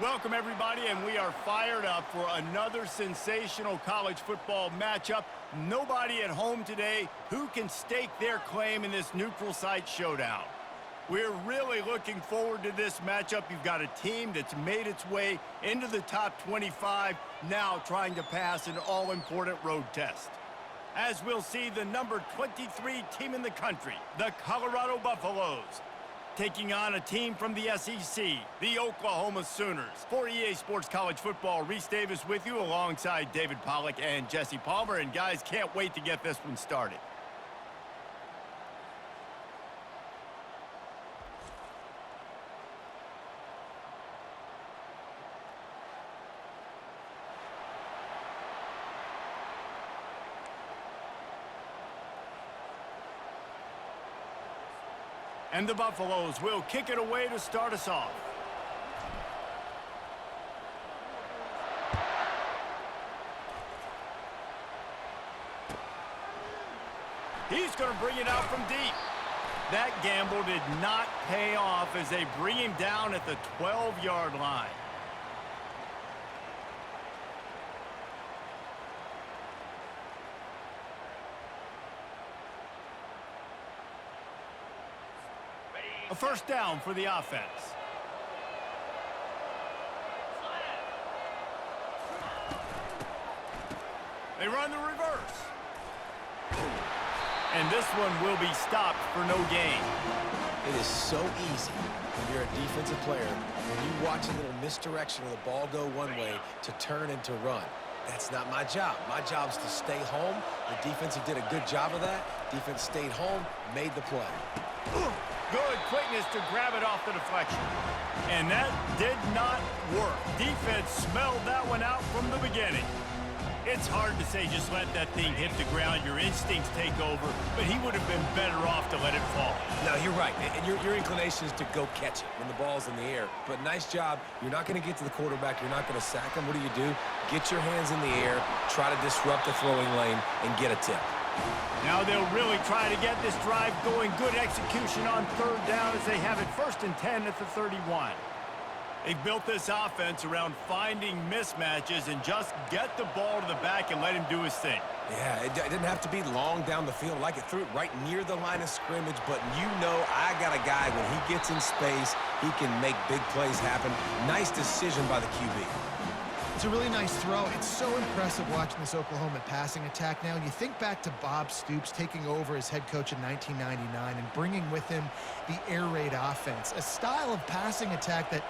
Welcome, everybody, and we are fired up for another sensational college football matchup. Nobody at home today who can stake their claim in this neutral site showdown. We're really looking forward to this matchup. You've got a team that's made its way into the top 25, now trying to pass an all-important road test. As we'll see, the number 23 team in the country, the Colorado Buffaloes, taking on a team from the SEC, the Oklahoma Sooners. For EA Sports College Football, Reese Davis with you alongside David Pollack and Jesse Palmer. And guys, can't wait to get this one started. And the Buffaloes will kick it away to start us off. He's going to bring it out from deep. That gamble did not pay off as they bring him down at the 12-yard line. A first down for the offense. They run the reverse. And this one will be stopped for no gain. It is so easy when you're a defensive player, when you watch a little misdirection of the ball go one way to turn and to run. That's not my job. My job is to stay home. The defensive did a good job of that. Defense stayed home, made the play. Good quickness to grab it off the deflection. And that did not work. Defense smelled that one out from the beginning. It's hard to say just let that thing hit the ground. Your instincts take over, but he would have been better off to let it fall. No, you're right. And your inclination is to go catch it when the ball's in the air. But nice job. You're not going to get to the quarterback. You're not going to sack him. What do? Get your hands in the air, try to disrupt the throwing lane, and get a tip. Now they'll really try to get this drive going. Good execution on third down as they have it 1st and 10 at the 31. They've built this offense around finding mismatches and just get the ball to the back and let him do his thing. Yeah, it didn't have to be long down the field. Like it threw it right near the line of scrimmage, but you know I got a guy, when he gets in space, he can make big plays happen. Nice decision by the QB. It's a really nice throw. It's so impressive watching this Oklahoma passing attack now. And you think back to Bob Stoops taking over as head coach in 1999 and bringing with him the air raid offense, a style of passing attack that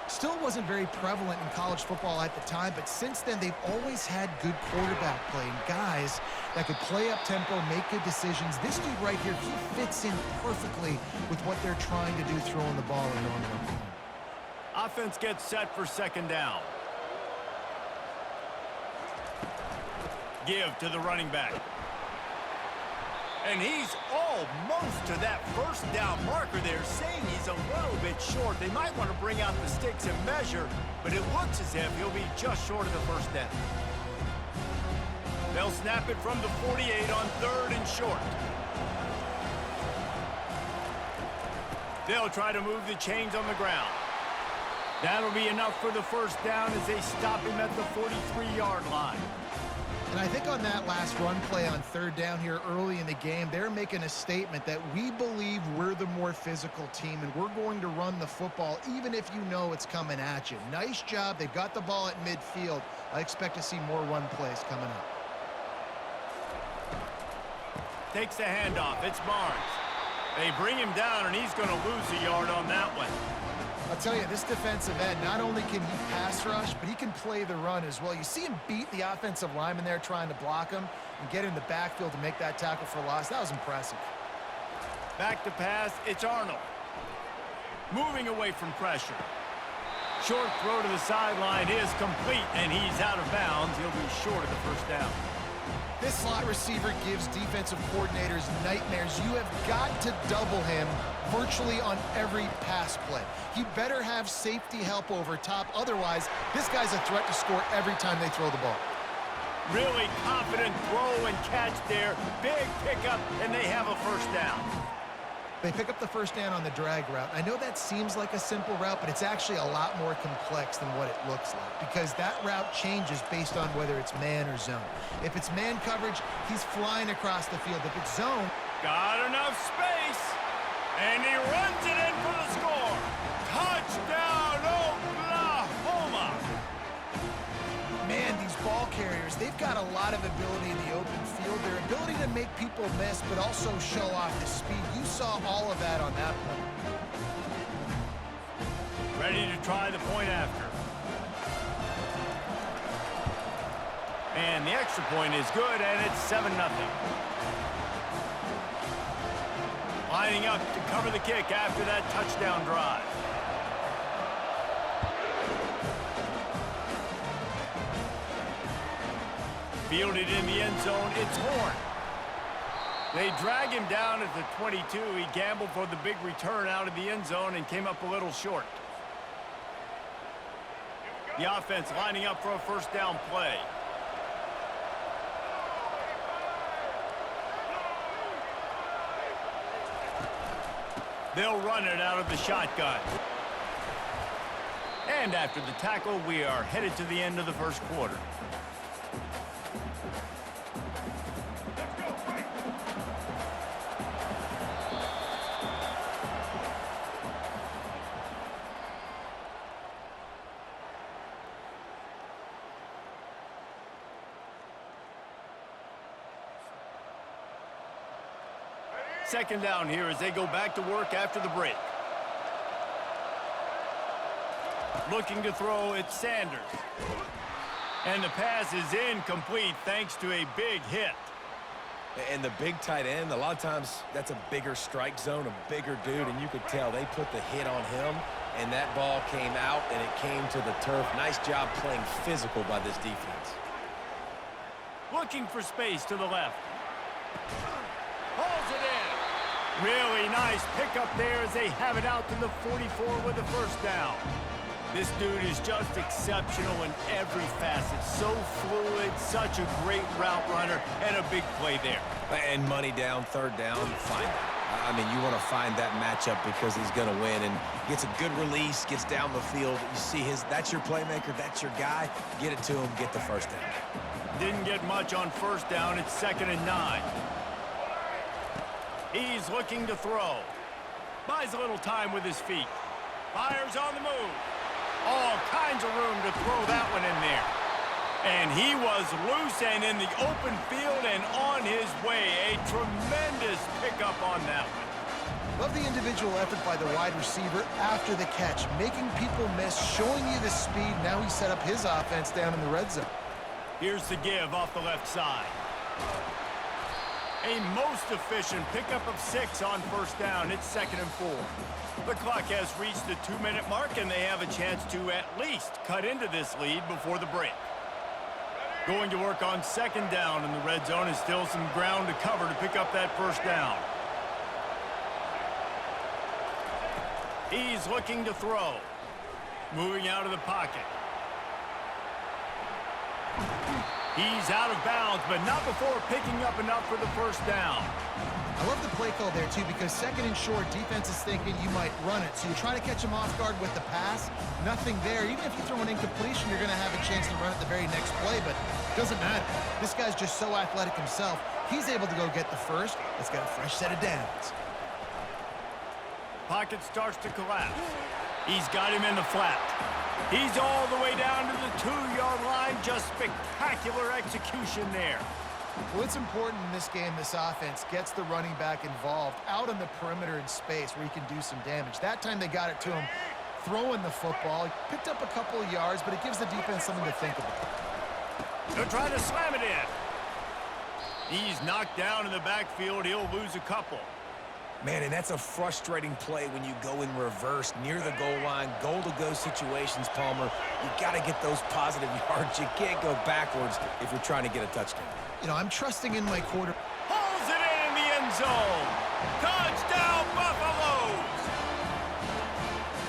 still wasn't very prevalent in college football at the time, but since then they've always had good quarterback play and guys that could play up tempo, make good decisions. This dude right here, he fits in perfectly with what they're trying to do throwing the ball in Norman, Oklahoma. Offense gets set for 2nd down. Give to the running back. And he's almost to that 1st down marker there, saying he's a little bit short. They might want to bring out the sticks and measure, but it looks as if he'll be just short of the 1st down. They'll snap it from the 48 on 3rd and short. They'll try to move the chains on the ground. That'll be enough for the 1st down as they stop him at the 43-yard line. And I think on that last run play on 3rd down here early in the game, they're making a statement that we believe we're the more physical team and we're going to run the football even if you know it's coming at you. Nice job. They've got the ball at midfield. I expect to see more run plays coming up. Takes the handoff. It's Barnes. They bring him down, and he's going to lose a yard on that one. I'll tell you, this defensive end, not only can he pass rush, but he can play the run as well. You see him beat the offensive lineman there trying to block him and get in the backfield to make that tackle for loss. That was impressive. Back to pass, it's Arnold. Moving away from pressure. Short throw to the sideline is complete, and he's out of bounds. He'll be short of the 1st down. This slot receiver gives defensive coordinators nightmares. You have got to double him virtually on every pass play. You better have safety help over top. Otherwise, this guy's a threat to score every time they throw the ball. Really confident throw and catch there. Big pickup, and they have a 1st down. They pick up the first down on the drag route. I know that seems like a simple route, but it's actually a lot more complex than what it looks like because that route changes based on whether it's man or zone. If it's man coverage, he's flying across the field. If it's zone... Got enough space, and he runs it in for the score. Touchdown, Oklahoma! Man, these ball carriers, they've got a lot of ability in the open field. Their ability to make people miss, but also show off the speed. You saw all of that on that play. Ready to try the point after. And the extra point is good, and it's 7-0. Lining up to cover the kick after that touchdown drive. Fielded in the end zone, it's Horn. They drag him down at the 22. He gambled for the big return out of the end zone and came up a little short. The offense lining up for a first down play. They'll run it out of the shotgun. And after the tackle, we are headed to the end of the first quarter. Second down here as they go back to work after the break. Looking to throw, it's Sanders. And the pass is incomplete thanks to a big hit. And the big tight end, a lot of times that's a bigger strike zone, a bigger dude, and you could tell they put the hit on him, and that ball came out, and it came to the turf. Nice job playing physical by this defense. Looking for space to the left. Hauls it in. Really nice pickup there as they have it out to the 44 with the first down. This dude is just exceptional in every facet. So fluid, such a great route runner, and a big play there. And money down, third down, find it. I mean, you want to find that matchup because he's going to win and gets a good release, gets down the field. You see that's your playmaker, that's your guy. Get it to him, get the first down. Didn't get much on first down. It's 2nd and 9. He's looking to throw. Buys a little time with his feet. Fires on the move. All kinds of room to throw that one in there. And he was loose and in the open field and on his way. A tremendous pickup on that one. Love the individual effort by the wide receiver after the catch, making people miss, showing you the speed. Now he set up his offense down in the red zone. Here's the give off the left side. A most efficient pickup of 6 on first down. It's 2nd and 4. The clock has reached the 2-minute mark, and they have a chance to at least cut into this lead before the break. Going to work on 2nd down in the red zone is still some ground to cover to pick up that first down. He's looking to throw. Moving out of the pocket. He's out of bounds, but not before picking up enough for the first down. I love the play call there, too, because 2nd and short, defense is thinking you might run it. So you try to catch him off guard with the pass. Nothing there. Even if you throw an incompletion, you're going to have a chance to run it the very next play, but it doesn't matter. This guy's just so athletic himself. He's able to go get the first. Let's get a fresh set of downs. Pocket starts to collapse. He's got him in the flat. He's all the way down to the 2-yard line. Just spectacular execution there. Well, it's important in this game this offense gets the running back involved out on the perimeter in space where he can do some damage. That time they got it to him throwing the football. He picked up a couple of yards, but it gives the defense something to think about. They're trying to slam it in. He's knocked down in the backfield. He'll lose a couple. Man, and that's a frustrating play when you go in reverse near the goal line, goal-to-go situations, Palmer. You got to get those positive yards. You can't go backwards if you're trying to get a touchdown. You know, I'm trusting in my quarter. Pulls it in the end zone. Touchdown, Buffaloes!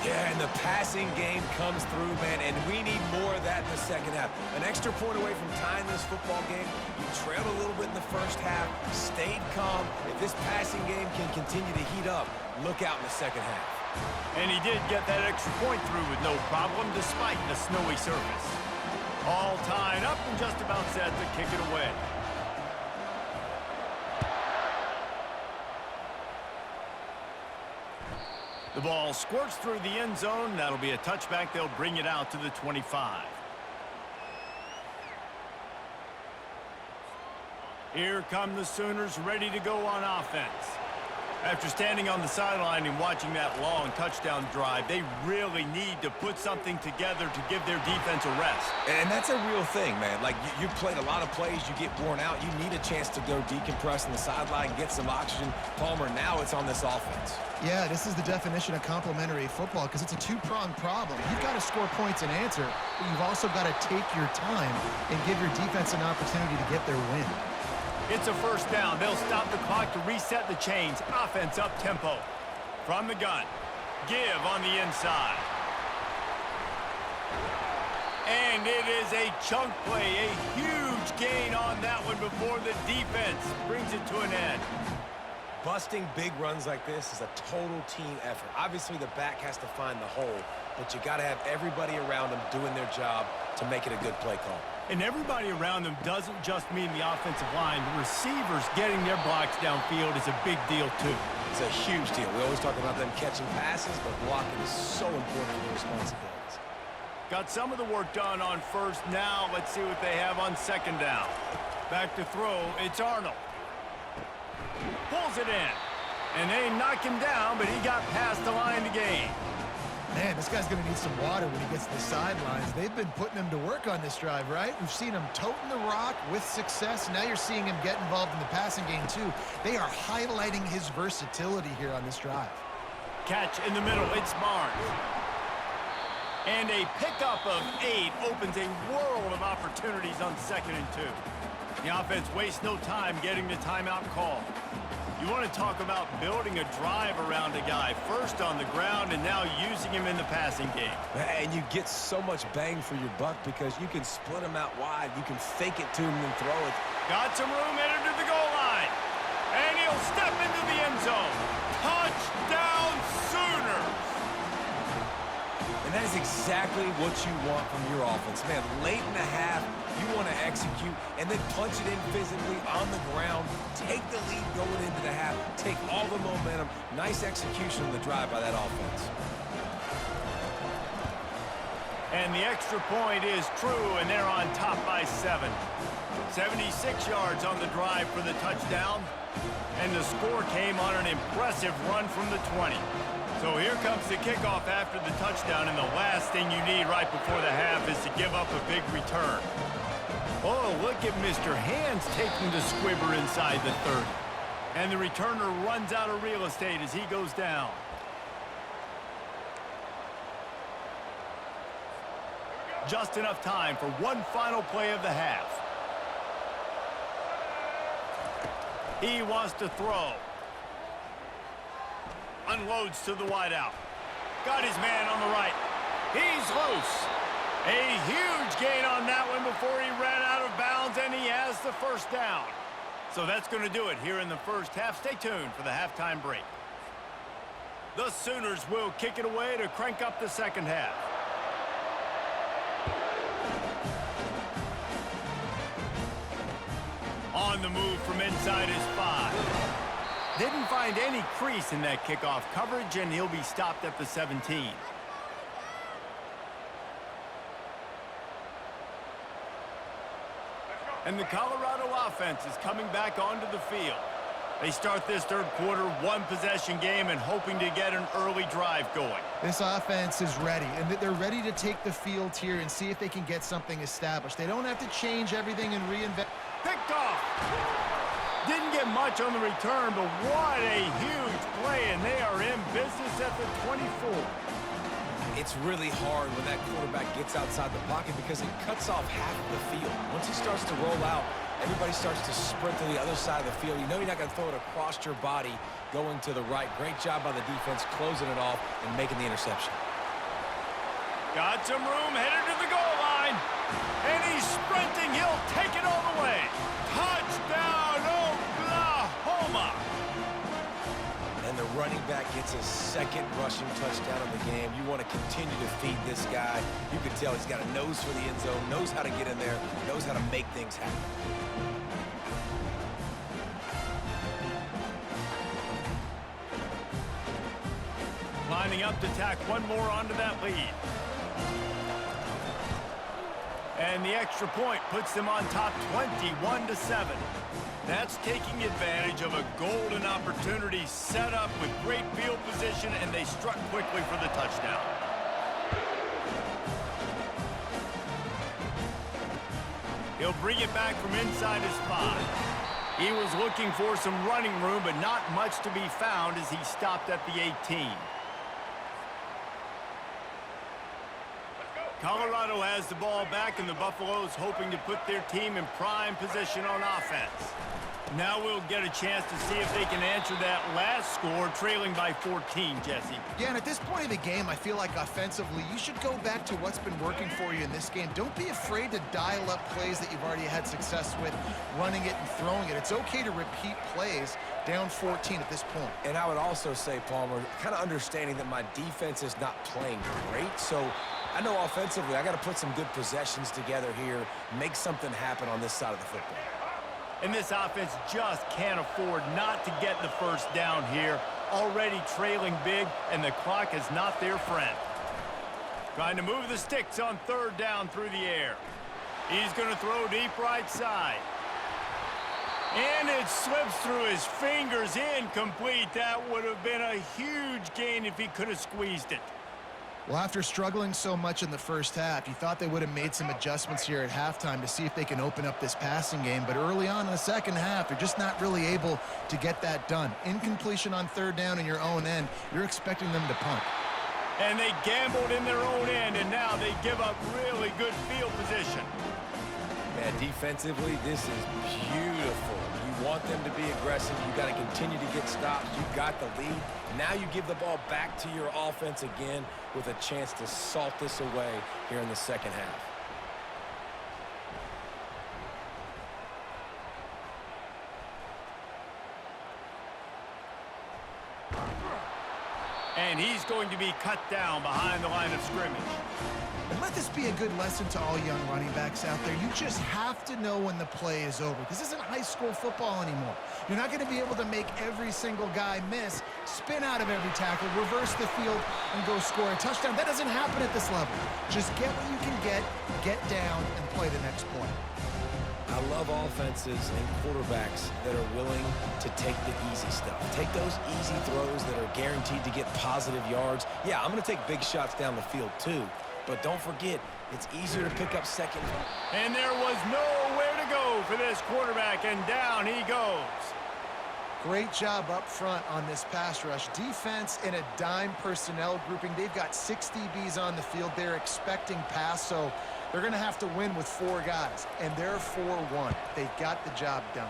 Yeah, and the passing game comes through, man, and we need more of that in the second half. An extra point away from tying this football game. You trailed a little bit in the first half, stayed calm. If this passing game can continue to heat up, Look out in the second half. And he did get that extra point through with no problem despite the snowy surface. All tied up and just about set to kick it away. The ball squirts through the end zone. That'll be a touchback. They'll bring it out to the 25. Here come the Sooners ready to go on offense. After standing on the sideline and watching that long touchdown drive, they really need to put something together to give their defense a rest. And that's a real thing, man. Like, you played a lot of plays, you get worn out, you need a chance to go decompress on the sideline, get some oxygen. Palmer, now it's on this offense. Yeah, this is the definition of complementary football because it's a two-pronged problem. You've got to score points and answer, but you've also got to take your time and give your defense an opportunity to get their win. It's a first down. They'll stop the clock to reset the chains. Offense up tempo. From the gun. Give on the inside. And it is a chunk play. A huge gain on that one before the defense brings it to an end. Busting big runs like this is a total team effort. Obviously, the back has to find the hole, but you got to have everybody around them doing their job to make it a good play call. And everybody around them doesn't just mean the offensive line. The receivers getting their blocks downfield is a big deal, too. It's a huge deal. We always talk about them catching passes, but blocking is so important for their responsibilities. Got some of the work done on first. Now let's see what they have on second down. Back to throw. It's Arnold. Pulls it in. And they knock him down, but he got past the line to gain. Man, this guy's going to need some water when he gets to the sidelines. They've been putting him to work on this drive, right? We've seen him toting the rock with success. Now you're seeing him get involved in the passing game, too. They are highlighting his versatility here on this drive. Catch in the middle. It's Barnes. And a pickup of 8 opens a world of opportunities on 2nd and 2. The offense wastes no time getting the timeout call. You want to talk about building a drive around a guy, first on the ground and now using him in the passing game. And you get so much bang for your buck because you can split him out wide. You can fake it to him and throw it. Got some room, headed to the goal line. And he'll step into the end zone. Touchdown, Sooners! And that is exactly what you want from your offense. Man, late in the half, you want to execute and then punch it in physically on the ground. Take the lead going into the half. Take all the momentum. Nice execution on the drive by that offense. And the extra point is true, and they're on top by 7. 76 yards on the drive for the touchdown. And the score came on an impressive run from the 20. So here comes the kickoff after the touchdown, and the last thing you need right before the half is to give up a big return. Oh, look at Mr. Hands taking the squibber inside the 30. And the returner runs out of real estate as he goes down. Just enough time for one final play of the half. He wants to throw. Unloads to the wideout. Got his man on the right. He's loose. A huge gain on that one before he ran out of bounds, and he has the first down. So that's going to do it here in the first half. Stay tuned for the halftime break. The Sooners will kick it away to crank up the second half. On the move from inside his 5. Didn't find any crease in that kickoff coverage, and he'll be stopped at the 17. And the Colorado offense is coming back onto the field. They start this third quarter one-possession game and hoping to get an early drive going. This offense is ready, and they're ready to take the field here and see if they can get something established. They don't have to change everything and reinvent. Picked off. Didn't get much on the return, but what a huge play, and they are in business at the 24. It's really hard when that quarterback gets outside the pocket because it cuts off half of the field. Once he starts to roll out, everybody starts to sprint to the other side of the field. You know you're not going to throw it across your body going to the right. Great job by the defense closing it off and making the interception. Got some room, headed to the goal line. And he's sprinting. He'll take it all the way. Touchdown, Oklahoma! And the running back gets gets his second rushing touchdown of the game. You want to continue to feed this guy. You can tell he's got a nose for the end zone, knows how to get in there, knows how to make things happen. Lining up to tack one more onto that lead. And the extra point puts them on top 21-7. That's taking advantage of a golden opportunity set up with great field position, and they struck quickly for the touchdown. He'll bring it back from inside his 5. He was looking for some running room, but not much to be found as he stopped at the 18. Colorado has the ball back, and the Buffaloes hoping to put their team in prime position on offense. Now we'll get a chance to see if they can answer that last score, trailing by 14, Jesse. Yeah, and at this point of the game, I feel like offensively, you should go back to what's been working for you in this game. Don't be afraid to dial up plays that you've already had success with, running it and throwing it. It's okay to repeat plays down 14 at this point. And I would also say, Palmer, kind of understanding that my defense is not playing great, so I know offensively I got to put some good possessions together here, make something happen on this side of the football. And this offense just can't afford not to get the first down here. Already trailing big, and the clock is not their friend. Trying to move the sticks on third down through the air. He's going to throw deep right side. And it slips through his fingers, incomplete. That would have been a huge gain if he could have squeezed it. Well, after struggling so much in the first half, you thought they would have made some adjustments here at halftime to see if they can open up this passing game. But early on in the second half, they're just not really able to get that done. Incompletion on third down in your own end, you're expecting them to punt. And they gambled in their own end, and now they give up really good field position. Man, defensively, this is beautiful. You want them to be aggressive. You got to continue to get stops. You got the lead. Now you give the ball back to your offense again with a chance to salt this away here in the second half. And he's going to be cut down behind the line of scrimmage. And let this be a good lesson to all young running backs out there. You just have to know when the play is over. This isn't high school football anymore. You're not going to be able to make every single guy miss, spin out of every tackle, reverse the field, and go score a touchdown. That doesn't happen at this level. Just get what you can get down, and play the next play. I love offenses and quarterbacks that are willing to take the easy stuff. Take those easy throws that are guaranteed to get positive yards. Yeah, I'm going to take big shots down the field too. But don't forget, it's easier to pick up second. And there was nowhere to go for this quarterback, and down he goes. Great job up front on this pass rush. Defense in a dime personnel grouping. They've got 6 DBs on the field. They're expecting pass, so they're going to have to win with 4 guys. And they're 4-1. They got the job done.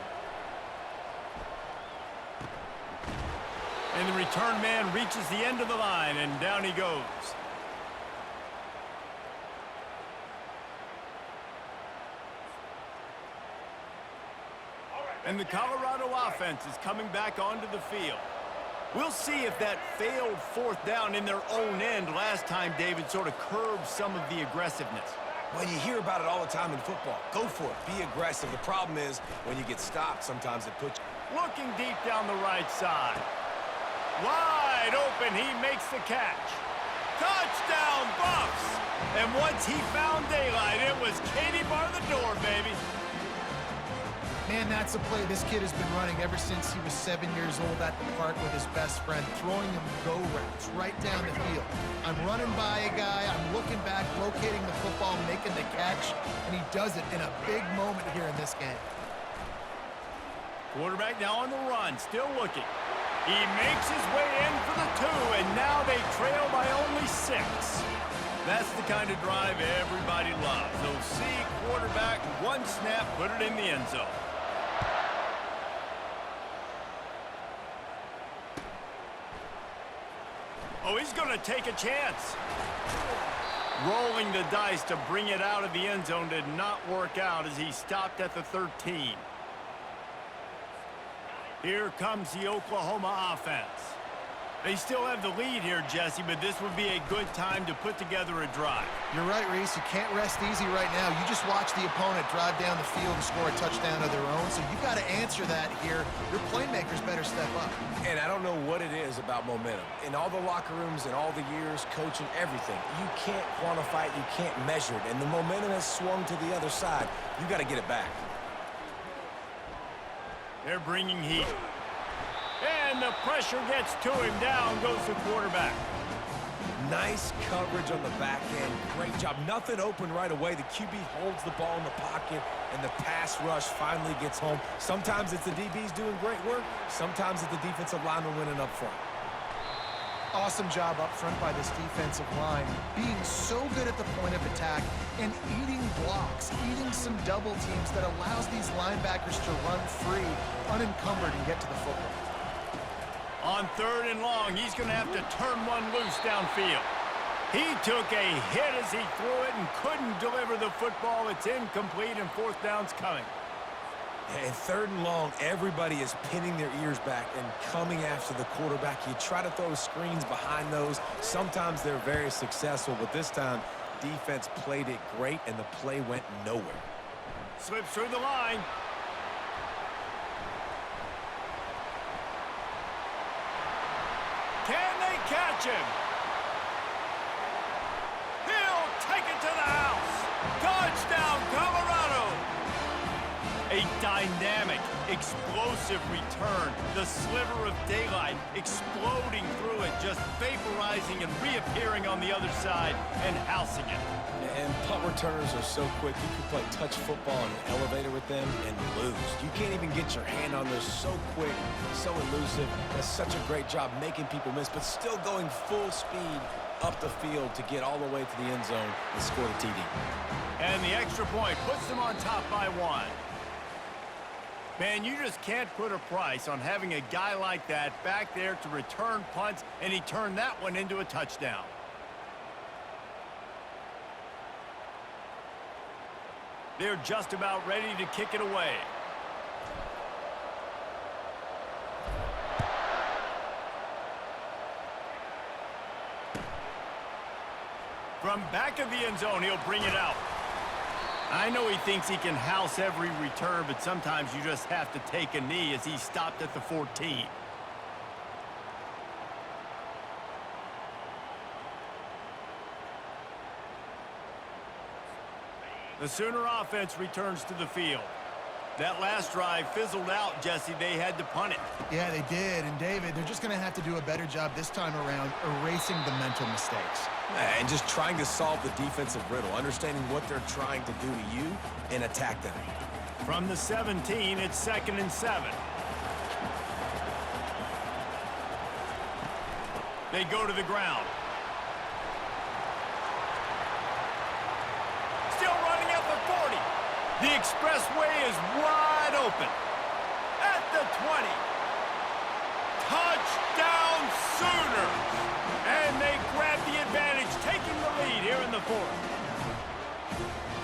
And the return man reaches the end of the line, and down he goes. And the Colorado offense is coming back onto the field. We'll see if that failed fourth down in their own end last time, David, sort of curbed some of the aggressiveness. Well, you hear about it all the time in football. Go for it. Be aggressive. The problem is when you get stopped, sometimes it puts you. Looking deep down the right side. Wide open. He makes the catch. Touchdown, Buffs! And once he found daylight, it was Katie bar the door, baby. Man, that's a play this kid has been running ever since he was 7 years old at the park with his best friend, throwing him go routes right down the field. I'm running by a guy, I'm looking back, locating the football, making the catch, and he does it in a big moment here in this game. Quarterback now on the run, still looking. He makes his way in for the 2, and now they trail by only 6. That's the kind of drive everybody loves. So see quarterback, one snap, put it in the end zone. Oh, he's going to take a chance. Rolling the dice to bring it out of the end zone did not work out as he stopped at the 13. Here comes the Oklahoma offense. They still have the lead here, Jesse, but this would be a good time to put together a drive. You're right, Reese. You can't rest easy right now. You just watch the opponent drive down the field and score a touchdown of their own, so you've got to answer that here. Your playmakers better step up. And I don't know what it is about momentum. In all the locker rooms and all the years, coaching, everything, you can't quantify it, you can't measure it, and the momentum has swung to the other side. You got to get it back. They're bringing heat. And the pressure gets to him. Down goes the quarterback. Nice coverage on the back end. Great job. Nothing open right away. The QB holds the ball in the pocket, and the pass rush finally gets home. Sometimes it's the DBs doing great work. Sometimes it's the defensive lineman winning up front. Awesome job up front by this defensive line, being so good at the point of attack and eating blocks, eating some double teams that allows these linebackers to run free, unencumbered, and get to the football. On 3rd and long, he's going to have to turn one loose downfield. He took a hit as he threw it and couldn't deliver the football. It's incomplete, and 4th down's coming. And 3rd and long, everybody is pinning their ears back and coming after the quarterback. You try to throw screens behind those. Sometimes they're very successful, but this time, defense played it great, and the play went nowhere. Slips through the line. Can they catch him? He'll take it to the house. Touchdown, Colorado. A dynamic, explosive return. The sliver of daylight exploding through it, just vaporizing and reappearing on the other side and housing it. And punt returners are so quick. You can play touch football in an elevator with them and lose. You can't even get your hand on this. So quick, so elusive. Does such a great job making people miss, but still going full speed up the field to get all the way to the end zone and score the TD. And the extra point puts them on top by 1. Man, you just can't put a price on having a guy like that back there to return punts, and he turned that one into a touchdown. They're just about ready to kick it away. From back of the end zone, he'll bring it out. I know he thinks he can house every return, but sometimes you just have to take a knee as he stopped at the 14. The Sooner offense returns to the field. That last drive fizzled out, Jesse. They had to punt it. Yeah, they did. And, David, they're just going to have to do a better job this time around erasing the mental mistakes. And just trying to solve the defensive riddle, understanding what they're trying to do to you and attack them. From the 17, it's 2nd and 7. They go to the ground. Still running at the 40. The expressway is wide open. At the 20. Touchdown Sooners! And they grab the advantage, taking the lead here in the 4th.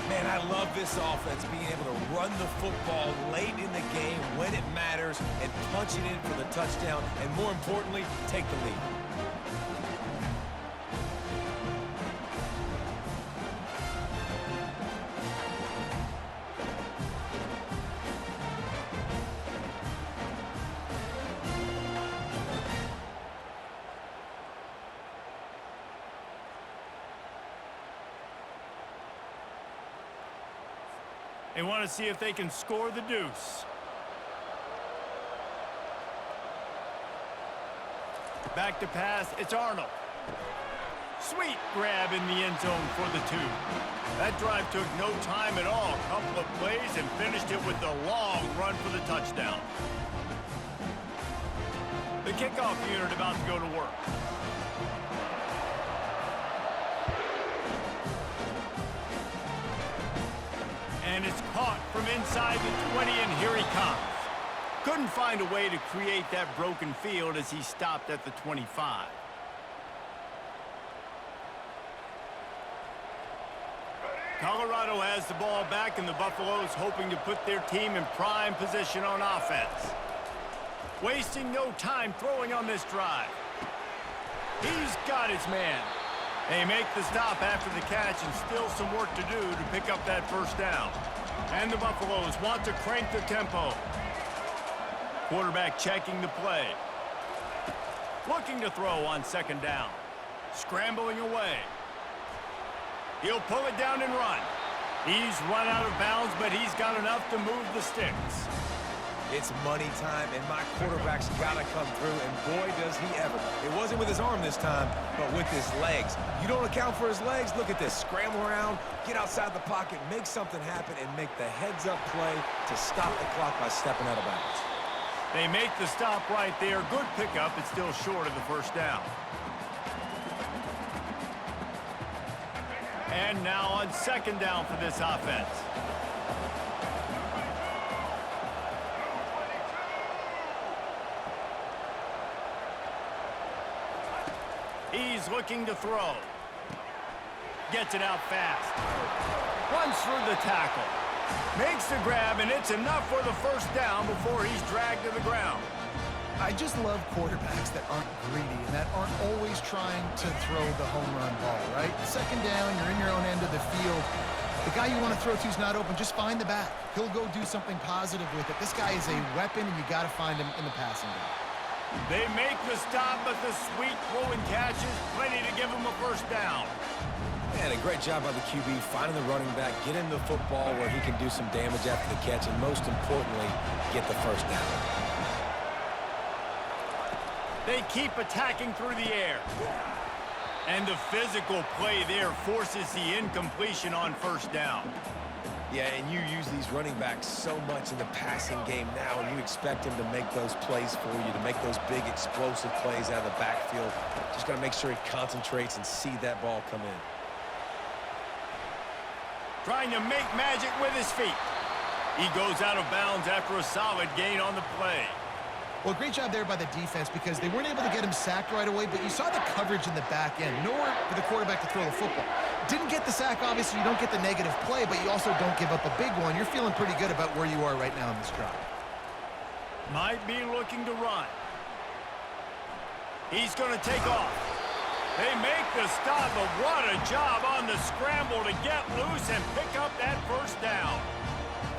Man, I love this offense, being able to run the football late in the game when it matters and punch it in for the touchdown, and more importantly, take the lead. They want to see if they can score the deuce. Back to pass, it's Arnold. Sweet grab in the end zone for the 2. That drive took no time at all. A couple of plays and finished it with a long run for the touchdown. The kickoff unit about to go to work. And it's caught from inside the 20, and here he comes. Couldn't find a way to create that broken field as he stopped at the 25. Colorado has the ball back, and the Buffaloes hoping to put their team in prime position on offense. Wasting no time throwing on this drive. He's got his man. They make the stop after the catch and still some work to do to pick up that first down. And the Buffaloes want to crank the tempo. Quarterback checking the play. Looking to throw on second down. Scrambling away. He'll pull it down and run. He's run out of bounds, but he's got enough to move the sticks. It's money time, and my quarterback's got to come through, and boy, does he ever. It wasn't with his arm this time, but with his legs. You don't account for his legs? Look at this. Scramble around, get outside the pocket, make something happen, and make the heads-up play to stop the clock by stepping out of bounds. They make the stop right there. Good pickup. It's still short of the first down. And now on second down for this offense. He's looking to throw. Gets it out fast. Runs through the tackle. Makes the grab, and it's enough for the first down before he's dragged to the ground. I just love quarterbacks that aren't greedy and that aren't always trying to throw the home run ball, right? Second down, you're in your own end of the field. The guy you want to throw to is not open. Just find the back. He'll go do something positive with it. This guy is a weapon, and you got to find him in the passing game. They make the stop, but the sweet throw and catch is plenty to give him a first down. And a great job by the QB finding the running back, get him the football where he can do some damage after the catch, and most importantly, get the first down. They keep attacking through the air. And the physical play there forces the incompletion on first down. Yeah, and you use these running backs so much in the passing game now, and you expect them to make those plays for you, to make those big explosive plays out of the backfield. Just got to make sure he concentrates and see that ball come in. Trying to make magic with his feet. He goes out of bounds after a solid gain on the play. Well, great job there by the defense because they weren't able to get him sacked right away, but you saw the coverage in the back end. Nowhere for the quarterback to throw the football. Didn't get the sack, obviously. You don't get the negative play, but you also don't give up a big one. You're feeling pretty good about where you are right now in this drive. Might be looking to run. He's going to take off. They make the stop, but what a job on the scramble to get loose and pick up that first down.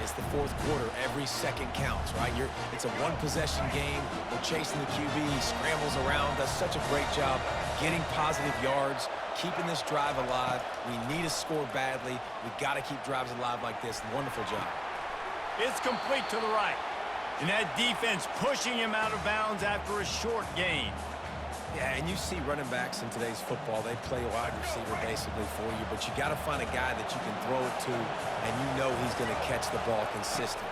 It's the fourth quarter. Every second counts, right? It's a one-possession game. We're chasing the QB. He scrambles around, does such a great job getting positive yards, keeping this drive alive. We need a score badly. We got to keep drives alive like this. Wonderful job. It's complete to the right. And that defense pushing him out of bounds after a short gain. Yeah, and you see running backs in today's football, they play wide receiver basically for you, but you got to find a guy that you can throw it to, and you know he's going to catch the ball consistently.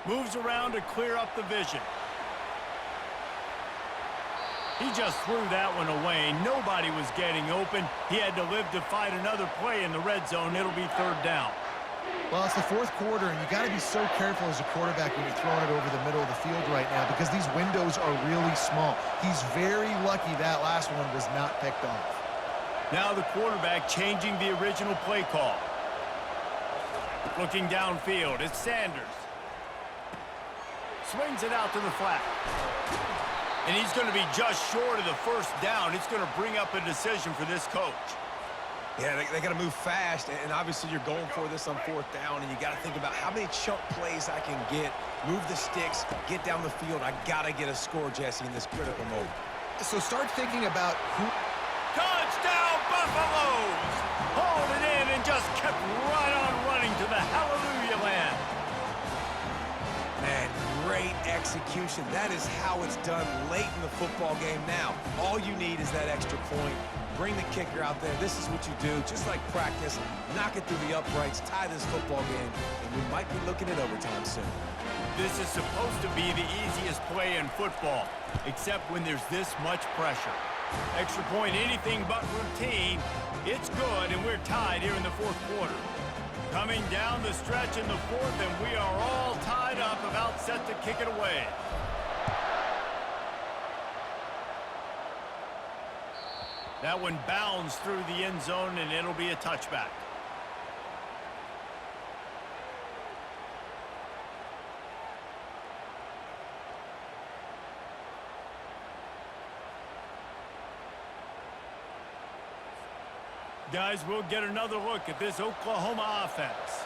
Moves around to clear up the vision. He just threw that one away. Nobody was getting open. He had to live to fight another play in the red zone. It'll be third down. Well, it's the fourth quarter, and you got to be so careful as a quarterback when you're throwing it over the middle of the field right now because these windows are really small. He's very lucky that last one was not picked off. Now the quarterback changing the original play call. Looking downfield, it's Sanders. Swings it out to the flat. And he's going to be just short of the first down. It's going to bring up a decision for this coach. Yeah, they got to move fast, and obviously you're going for this on fourth down, and you got to think about how many chunk plays I can get, move the sticks, get down the field. I got to get a score, Jesse, in this critical moment. So start thinking about who... Touchdown, Buffaloes! Hauled it in and just kept right on running to the hallelujah land. Man, great execution. That is how it's done late in the football game. Now, all you need is that extra point. Bring the kicker out there. This is what you do, just like practice. Knock it through the uprights, tie this football game, and we might be looking at overtime soon. This is supposed to be the easiest play in football, except when there's this much pressure. Extra point, anything but routine. It's good, and we're tied here in the fourth quarter. Coming down the stretch in the fourth, and we are all tied up, about set to kick it away. That one bounds through the end zone, and it'll be a touchback. Guys, we'll get another look at this Oklahoma offense.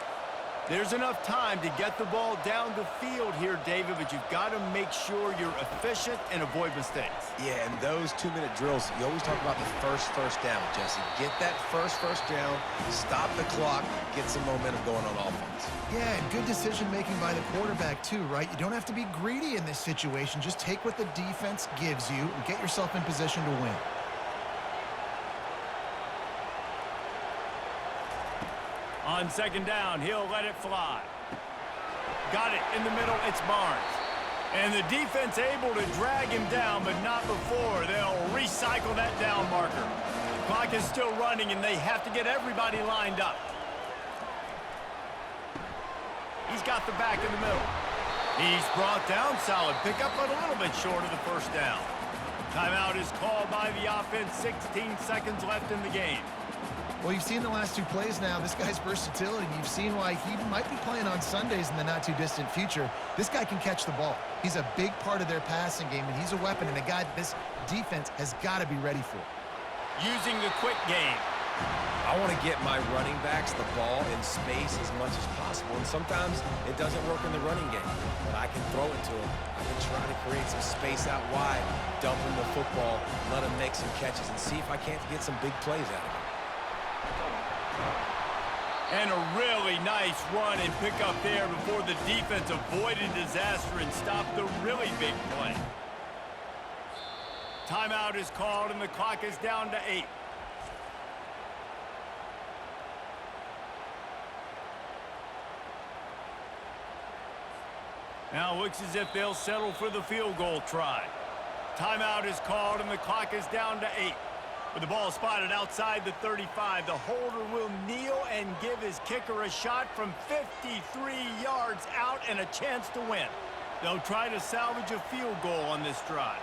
There's enough time to get the ball down the field here, David, but you've got to make sure you're efficient and avoid mistakes. Yeah, and those 2-minute drills, you always talk about the first down, Jesse. Get that first down, stop the clock, get some momentum going on offense. Yeah, and good decision-making by the quarterback, too, right? You don't have to be greedy in this situation. Just take what the defense gives you and get yourself in position to win. On second down, he'll let it fly. Got it in the middle, it's Barnes. And the defense able to drag him down, but not before. They'll recycle that down marker. Clock is still running, and they have to get everybody lined up. He's got the back in the middle. He's brought down, solid pickup, but a little bit short of the first down. Timeout is called by the offense, 16 seconds left in the game. Well, you've seen the last two plays now. This guy's versatility. You've seen why he might be playing on Sundays in the not-too-distant future. This guy can catch the ball. He's a big part of their passing game, and he's a weapon and a guy that this defense has got to be ready for. Using the quick game. I want to get my running backs the ball in space as much as possible, and sometimes it doesn't work in the running game, but I can throw it to him. I can try to create some space out wide, dump him the football, let him make some catches, and see if I can't get some big plays out of him. And a really nice run and pick up there before the defense avoided disaster and stopped the really big play. Timeout is called, and the clock is down to 8. Now looks as if they'll settle for the field goal try. Timeout is called, and the clock is down to 8. With the ball spotted outside the 35, the holder will kneel and give his kicker a shot from 53 yards out and a chance to win. They'll try to salvage a field goal on this drive.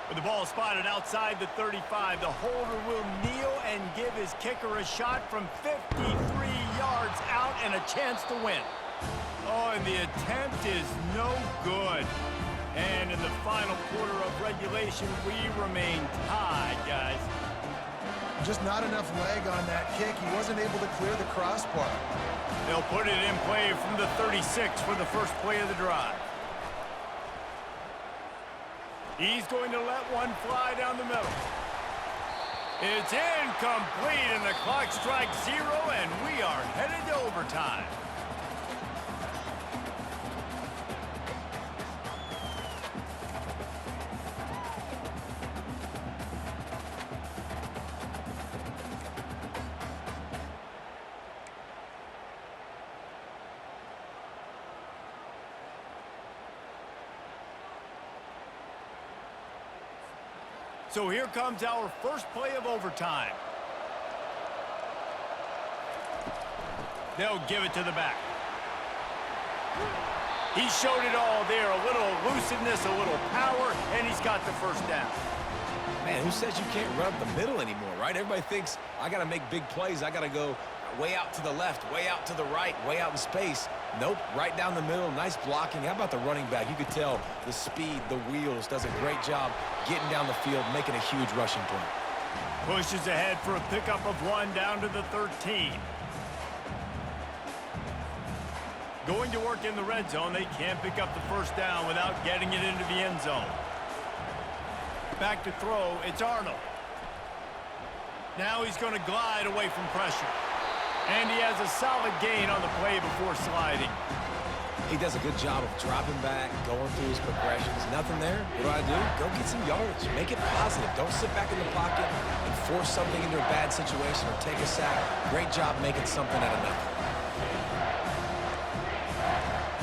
With the ball spotted outside the 35, the holder will kneel and give his kicker a shot from 53 yards out and a chance to win. Oh, and the attempt is no good. And in the final quarter of regulation, we remain tied, guys. Just not enough leg on that kick. He wasn't able to clear the crossbar. They'll put it in play from the 36 for the first play of the drive. He's going to let one fly down the middle. It's incomplete, and the clock strikes 0, and we are headed to overtime. So here comes our first play of overtime. They'll give it to the back. He showed it all there. A little elusiveness, a little power, and he's got the first down. Man, who says you can't run up the middle anymore, right? Everybody thinks I got to make big plays. I got to go way out to the left, way out to the right, way out in space. Nope, right down the middle, nice blocking. How about the running back? You could tell the speed, the wheels, does a great job getting down the field, making a huge rushing play. Pushes ahead for a pickup of 1 down to the 13. Going to work in the red zone, they can't pick up the first down without getting it into the end zone. Back to throw, it's Arnold. Now he's going to glide away from pressure. And he has a solid gain on the play before sliding. He does a good job of dropping back, going through his progressions. Nothing there. What do? Go get some yardage. Make it positive. Don't sit back in the pocket and force something into a bad situation or take a sack. Great job making something out of nothing.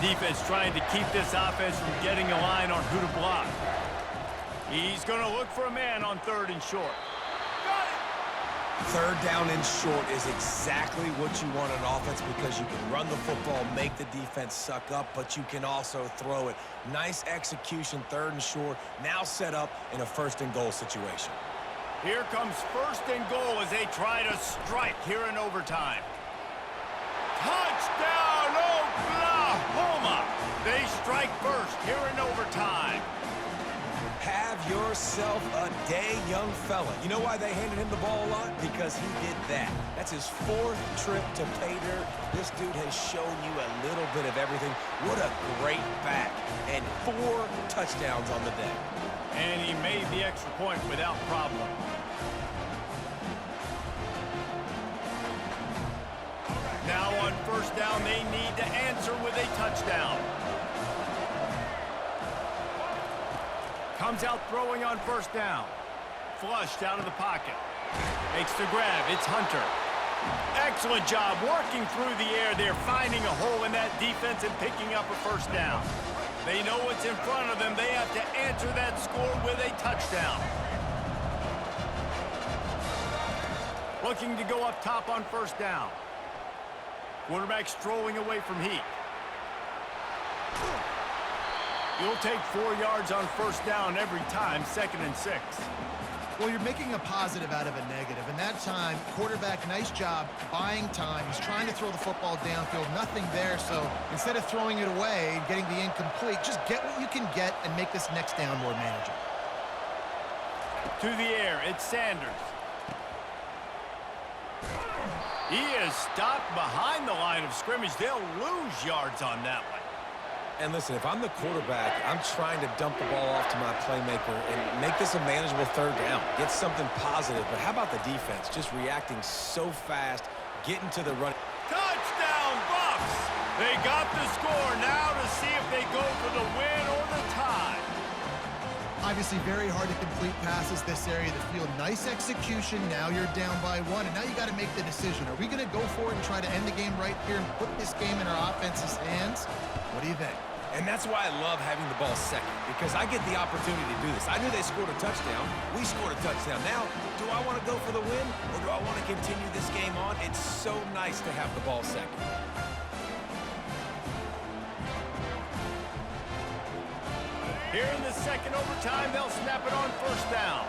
Defense trying to keep this offense from getting a line on who to block. He's going to look for a man on 3rd and short. Got it! 3rd down and short is exactly what you want on offense because you can run the football, make the defense suck up, but you can also throw it. Nice execution, 3rd and short, now set up in a 1st and goal situation. Here comes 1st and goal as they try to strike here in overtime. Touchdown, Oklahoma! They strike first here in overtime. Have yourself a day, young fella. You know why they handed him the ball a lot? Because he did that. That's his 4th trip to pay dirt. This dude has shown you a little bit of everything. What a great back. And 4 touchdowns on the day. And he made the extra point without problem. Now on first down, they need to answer with a touchdown. Comes out throwing on first down. Flushed out of the pocket. Makes the grab. It's Hunter. Excellent job working through the air there, finding a hole in that defense and picking up a first down. They know what's in front of them. They have to answer that score with a touchdown. Looking to go up top on first down. Quarterback strolling away from Heat. You'll take 4 yards on first down every time, 2nd and 6. Well, you're making a positive out of a negative. And that time, quarterback, nice job buying time. He's trying to throw the football downfield. Nothing there. So instead of throwing it away and getting the incomplete, just get what you can get and make this next down more manageable. To the air, it's Sanders. He is stopped behind the line of scrimmage. They'll lose yards on that one. And listen, if I'm the quarterback, I'm trying to dump the ball off to my playmaker and make this a manageable 3rd down. Get something positive. But how about the defense? Just reacting so fast, getting to the run. Touchdown, Bucks! They got the score now to see if they go for the win or the tie. Obviously, very hard to complete passes this area of the field. Nice execution. Now you're down by 1, and now you got to make the decision. Are we going to go for it and try to end the game right here and put this game in our offense's hands? What do you think? And that's why I love having the ball second, because I get the opportunity to do this. I knew they scored a touchdown. We scored a touchdown. Now, do I want to go for the win, or do I want to continue this game on? It's so nice to have the ball second. Here in the 2nd overtime, they'll snap it on first down.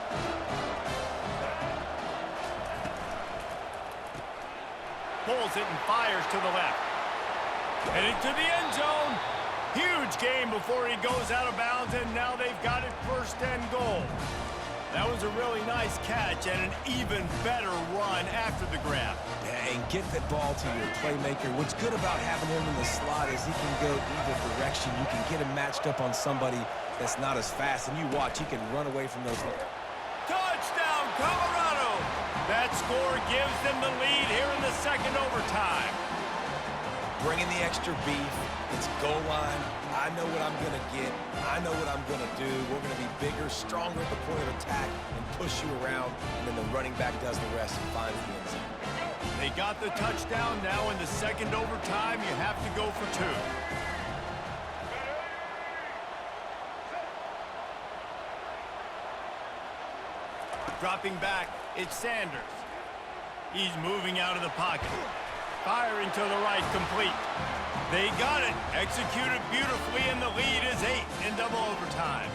Pulls it and fires to the left. Heading to the end zone. Huge game before he goes out of bounds, and now they've got it 1st and goal. That was a really nice catch and an even better run after the grab. Yeah, and get the ball to your playmaker. What's good about having him in the slot is he can go either direction. You can get him matched up on somebody that's not as fast, and you watch, he can run away from those. Touchdown, Colorado! That score gives them the lead here in the 2nd overtime. Bringing the extra beef. It's goal line. I know what I'm going to get. I know what I'm going to do. We're going to be bigger, stronger at the point of attack and push you around, and then the running back does the rest and finds the end zone. They got the touchdown. Now in the 2nd overtime, you have to go for 2. Dropping back, it's Sanders. He's moving out of the pocket. Firing to the right, complete. They got it. Executed beautifully, and the lead is 8 in double overtime.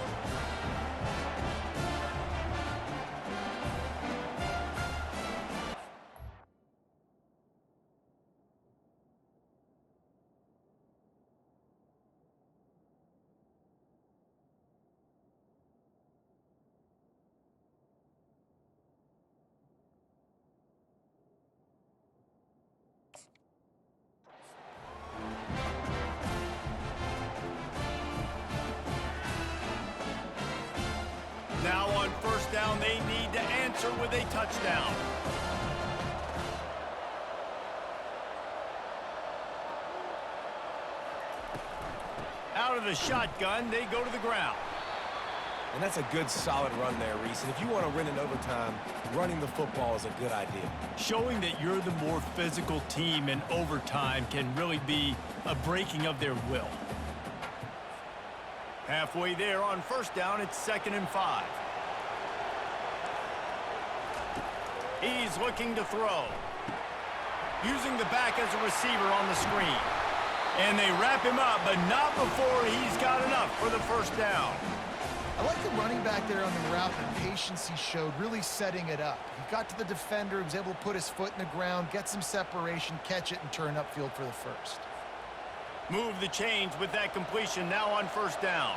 Now on first down, they need to answer with a touchdown. Out of the shotgun, they go to the ground. And that's a good, solid run there, Reese. And if you want to win in overtime, running the football is a good idea. Showing that you're the more physical team in overtime can really be a breaking of their will. Halfway there on first down, it's 2nd and 5. He's looking to throw. Using the back as a receiver on the screen. And they wrap him up, but not before he's got enough for the first down. I like the running back there on the route and the patience he showed, really setting it up. He got to the defender, he was able to put his foot in the ground, get some separation, catch it, and turn upfield for the first. Move the chains with that completion now on first down.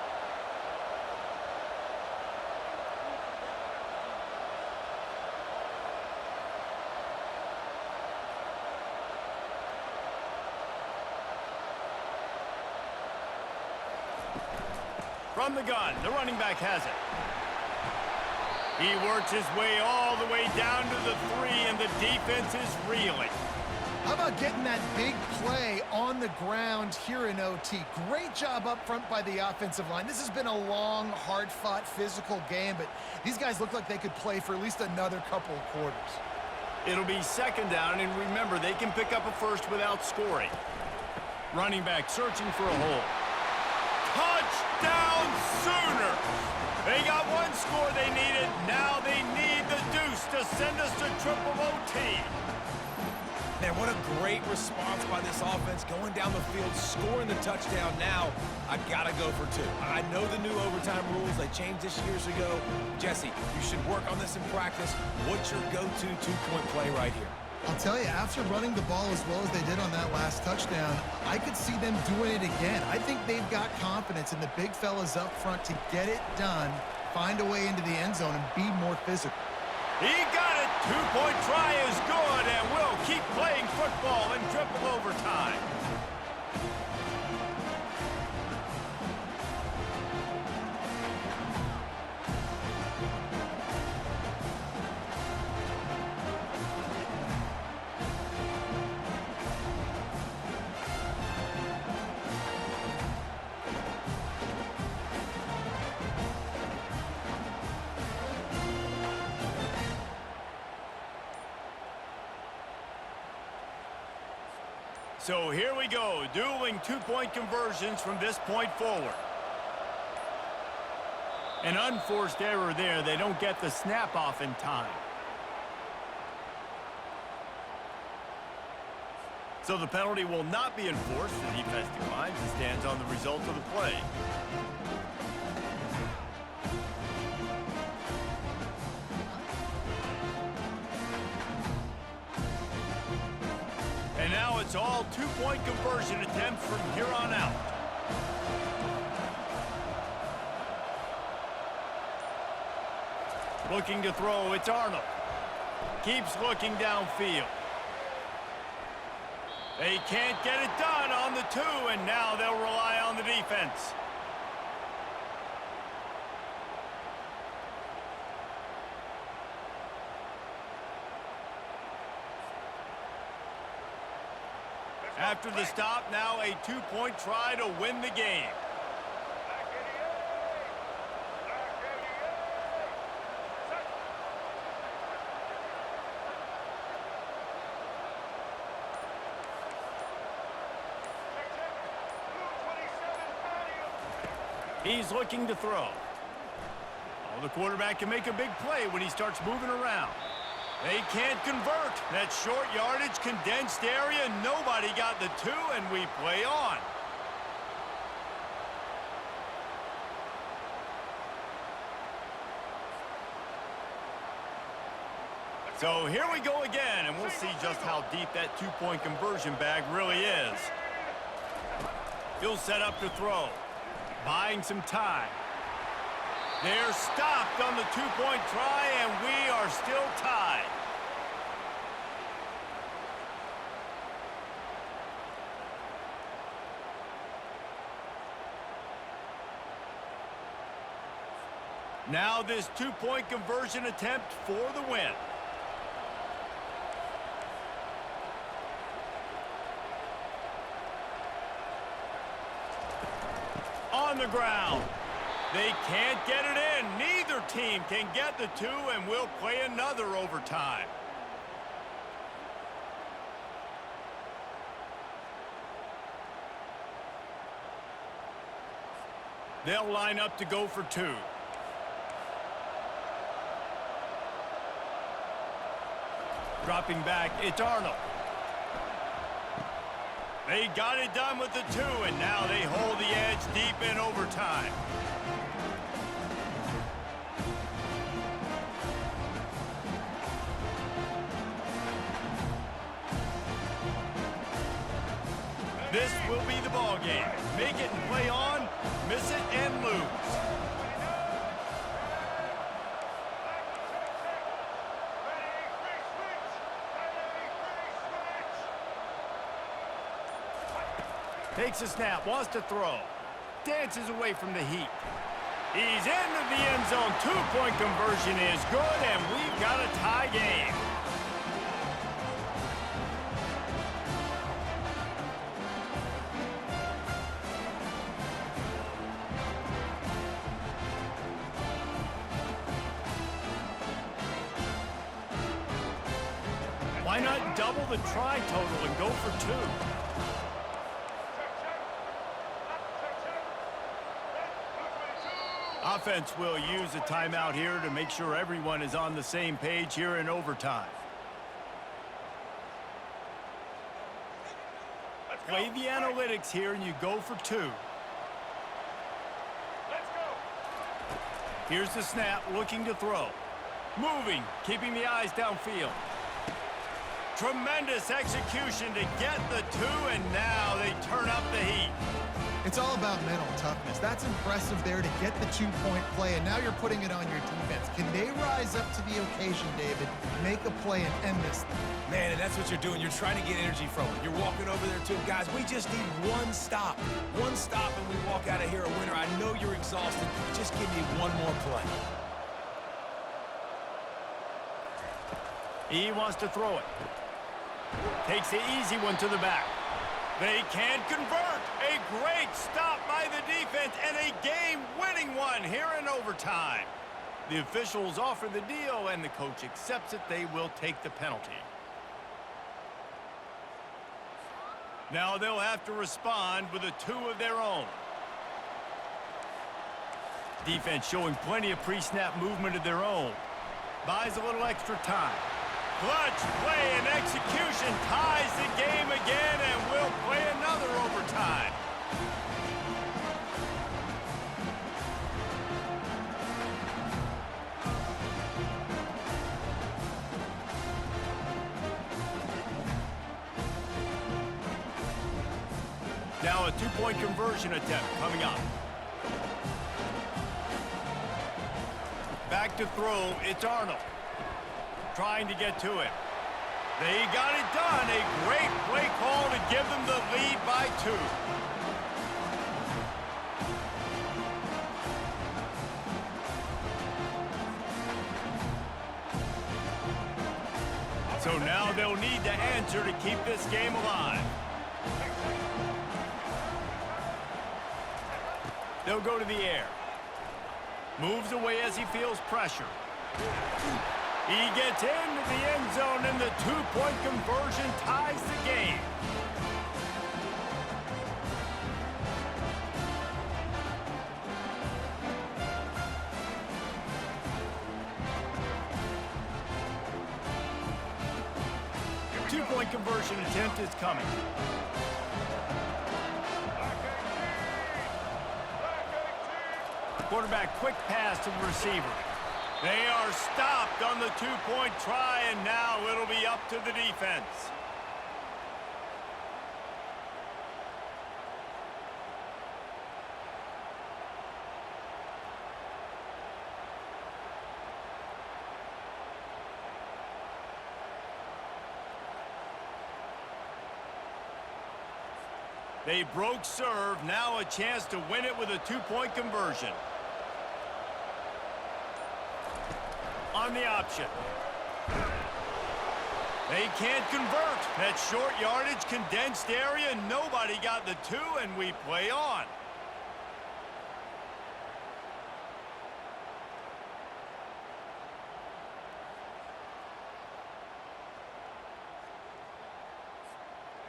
From the gun, the running back has it. He works his way all the way down to the 3, and the defense is reeling. How about getting that big play on the ground here in OT? Great job up front by the offensive line. This has been a long, hard-fought, physical game, but these guys look like they could play for at least another couple of quarters. It'll be second down, and remember, they can pick up a first without scoring. Running back searching for a hole. Touchdown Sooner! They got one score they needed. Now they need the deuce to send us to triple OT. Man, what a great response by this offense, going down the field, scoring the touchdown. Now, I gotta go for 2. I know the new overtime rules, they changed this years ago. Jesse, you should work on this in practice. What's your go-to 2-point play right here? I'll tell you, after running the ball as well as they did on that last touchdown, I could see them doing it again. I think they've got confidence in the big fellas up front to get it done, find a way into the end zone, and be more physical. He got it. 2-point try is good, and we'll keep playing football in triple overtime. So here we go, dueling 2-point conversions from this point forward. An unforced error there. They don't get the snap off in time. So the penalty will not be enforced. The defense declines and stands on the result of the play. And now it's all 2-point conversion attempts from here on out. Looking to throw, it's Arnold. Keeps looking downfield. They can't get it done on the 2, and now they'll rely on the defense. After the stop, now a 2-point try to win the game. He's looking to throw. Oh, the quarterback can make a big play when he starts moving around. They can't convert. That short yardage, condensed area, nobody got the 2, and we play on. So here we go again, and we'll see just how deep that 2-point conversion bag really is. He'll set up to throw, buying some time. They're stopped on the 2-point try, and we are still tied. Now this 2-point conversion attempt for the win. On the ground. They can't get it in. Neither team can get the 2, and we'll play another overtime. They'll line up to go for 2. Dropping back, it's Arnold. They got it done with the 2, and now they hold the edge deep in overtime. This will be the ball game. Make it and play on, miss it and lose. Takes a snap, wants to throw. dances away from the heat. He's into the end zone. Two-point conversion is good, and we've got a tie game. Why not double the try total and go for two? Offense will use a timeout here to make sure everyone is on the same page here in overtime. Play the analytics here and you go for two. Here's the snap, looking to throw. Moving, keeping the eyes downfield. Tremendous execution to get the two, and now they turn up the heat. It's all about mental toughness. That's impressive there to get the two-point play, and now you're putting it on your defense. Can they rise up to the occasion, David, make a play and end this thing? Man, and that's what you're doing. You're trying to get energy from them. You're walking over there to them. Guys, we just need one stop. One stop, and we walk out of here a winner. I know you're exhausted. Just give me one more play. He wants to throw it. Takes the easy one to the back. They can't convert. A great stop by the defense and a game-winning one here in overtime. The officials offer the deal and the coach accepts it. They will take the penalty. Now they'll have to respond with a two of their own. Defense showing plenty of pre-snap movement of their own. Buys a little extra time. Clutch play and execution ties the game again, and we'll play another overtime. Now a two-point conversion attempt coming up. Back to throw, it's Arnold. Trying to get to it. They got it done. A great play call to give them the lead by two. So now they'll need to answer to keep this game alive. They'll go to the air. Moves away as he feels pressure. He gets into the end zone, and the two-point conversion ties the game. Two-point conversion attempt is coming. Quarterback quick pass to the receiver. They are stopped on the two-point try, and now it'll be up to the defense. They broke serve, now a chance to win it with a two-point conversion. On the option. They can't convert. That short yardage, condensed area, nobody got the two, and we play on.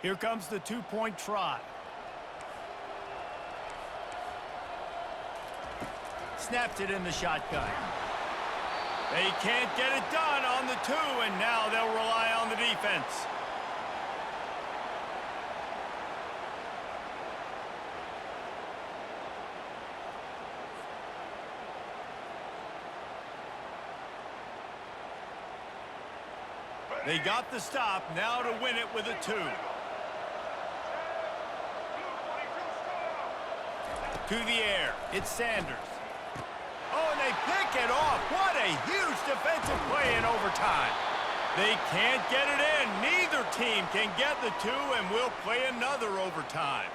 Here comes the two-point try. Snaps it in the shotgun. They can't get it done on the two, and now they'll rely on the defense. They got the stop, now to win it with a two. To the air, it's Sanders. Oh, and they pick it off. What a huge defensive play in overtime. They can't get it in. Neither team can get the two, and we'll play another overtime.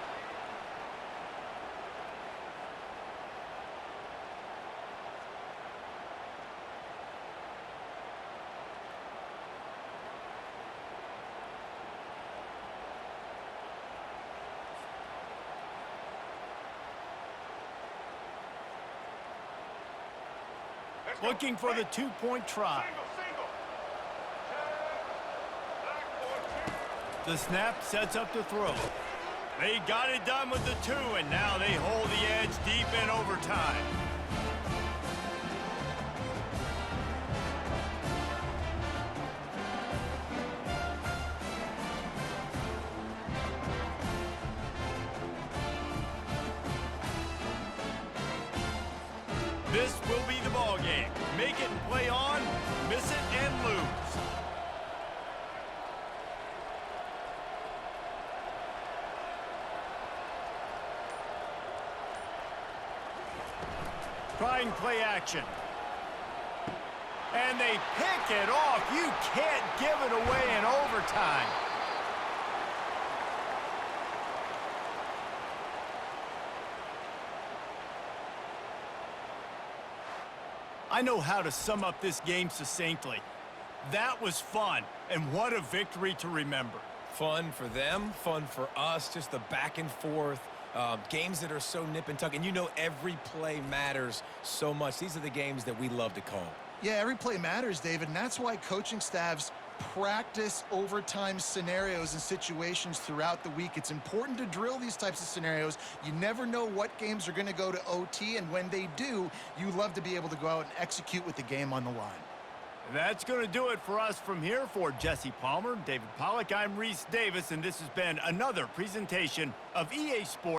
looking for the two-point try. The snap sets up the throw. They got it done with the 2, and now they hold the edge deep in overtime. This will be the ball game. Make it and play on, miss it and lose. Trying play action. And they pick it off. You can't give it away in overtime. I know how to sum up this game succinctly. That was fun, and what a victory to remember. Fun for them, fun for us, just the back and forth. Games that are so nip and tuck, and you know every play matters so much. These are the games that we love to call. Yeah, every play matters, David, and that's why coaching staffs practice overtime scenarios and situations throughout the week. It's important to drill these types of scenarios. You never know what games are going to go to OT, and when they do, you love to be able to go out and execute with the game on the line. That's going to do it for us from here. For Jesse Palmer, David Pollack, I'm Reese Davis, and this has been another presentation of EA Sports.